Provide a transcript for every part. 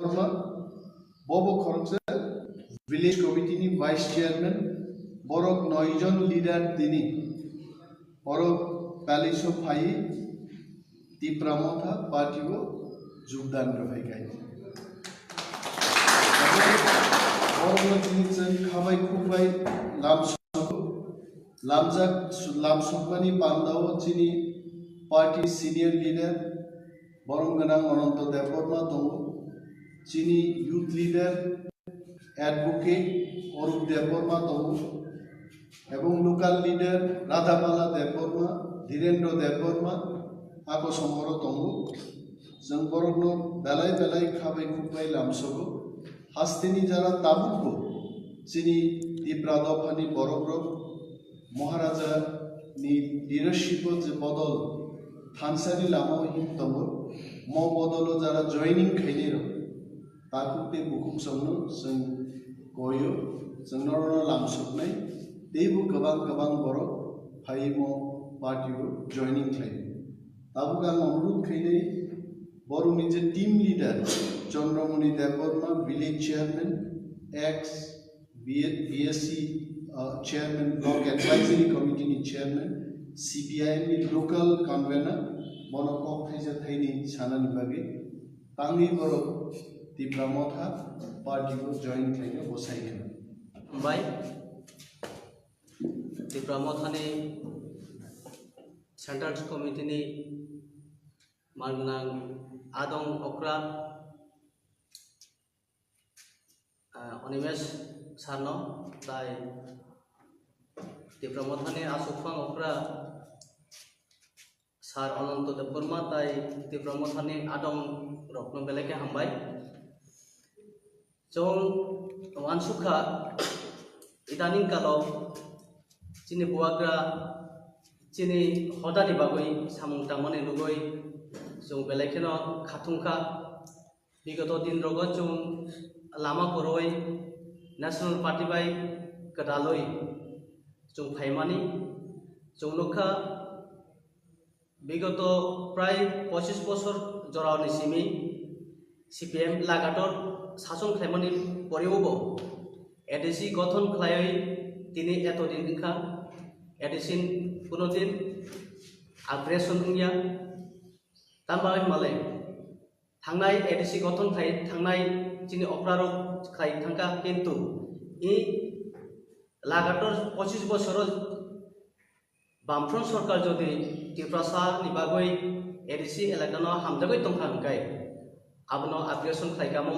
Debbarma Bobo Khorokse Village Committee ni Vice Chairman Borok 9 জন leader dini Borok Paliso Phai Tipra Motha party ko যোগদান রয়ে গেছে বড় জিনিস খাবাই খুবাই লামসমানি পান্দাও চিনি পার্টি সিনিয়র লিডার বরংগনাং অনন্ত দেববর্মা দङ চিনি youth leader advocate Arup Debbarma দङ এবং local leader Radhabala Debbarma Dhirendra Debbarma ako somoro dङ जों बरगनो बेलाय बेलाय खाबाय खुबाय लामसगो हास्तिनि जारा ताबुको चिनि तिप्रा दफानि बरग्रब महाराजा नि लिडारशिप जे बदल थानसारि लामा हिम दङ म बदलो जारा जॉइनिंग खैनेरो ताकुते बुकुक संनो जों गयो जों नरनो लामसगनाय देबु गोबां गोबां बर' फाइमो पार्टीको जॉइनिंग खाय ताबुगा अनुरोध खैने Boruni je team leader Chandramoni Debbarma village chairman ex BSc chairman block advisory committee ni chairman Cpim ni local convener mono kok thaisa thaini sanani bage tangi boro Tipra Motha party ko join thaina bosaikena bai Tipra Motha ni central committee ni marnang adong okra onimesh sarno tai Tipra Motha ni asukfang okra sar ononto Debbarma tai Tipra Motha ni adong rokno beleke hambai jong wansukha idaning kalo chini Bubgara chini hodani bagoi samung tangmani lugoi जों बेलेखेनो खाथुंखा बिगत दिन रगो जों Lama करoi national party bye गदालoi जों फाइमानि जों लखा बिगत प्राय 25 बছর जरावनि Simi Cpim लागातर शासन खाइमानि परिवबो ADC गठन खलायै तिनि एतो दिनखा एडिसिन कुनो दिन आग्रेसन दुनिया तांबाय माले थांनाय एडिसि गठन थाय थांनाय चिनि अप्रारक खाय थांका किन्तु इ लागातर 25 बছर बामफ्रन सरकार जदि तिप्रासा नि बागै एडिसि एलाकानो हामजागै तंखा हंकाय आबनो आग्रेसन खायखामो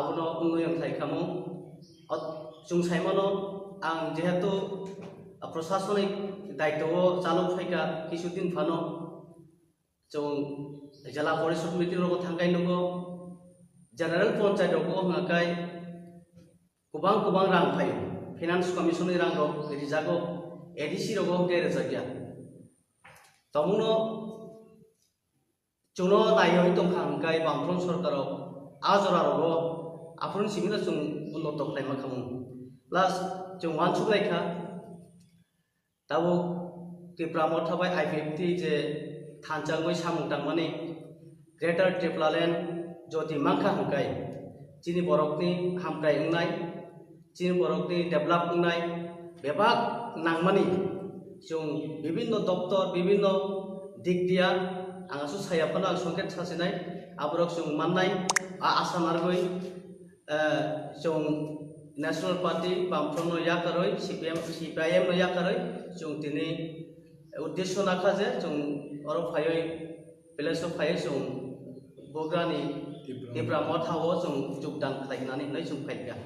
आबनो उन्नयन खायखामो जों साइमानो आं जेहेतु प्रशासनिक दायित्व चालक फायका किछुदिन फानो जों जिला परिषद मीटिंग रगो थांगाय नगो जनरल पंचायत रगो हंगाय गोबां गोबां रां फायो फाइनान्स कमिशन नि रां रग रिजागो एडिसि रगो गेरे जागिया तमुनो जोंनो नायै दंखा हंगाय बामफ्रन सरकार आजरा रगो आफरन सिमिना जों उन्नत खालामनो खामो प्लास जों वानसुलायखा दाबो Tipra Motha बाय I50 जे थानचांगै सामुं तांमानि ग्रेटर ट्रिप्लालेण्ड जति मांखा हंकाय चिनि बरकनि हामप्राय उंनाय चिनि बरकनि डेभलप उंनाय बेबाग नांमानि जों विभिन्न दप्तर विभिन्न दिग दिया आंसु सायाफाना संकेत सासिनाय आबरक जों माननाय आसा नारगै जों नेशनल पार्टी बामफ्रनो याकारoi Cpim no याकारoi जों दिनै उद्देश्य नाखा जे जों और फायै बेलेसो फायै जों बग्रानि Tipra Motha जों योगदान खालायनानै जों फायगा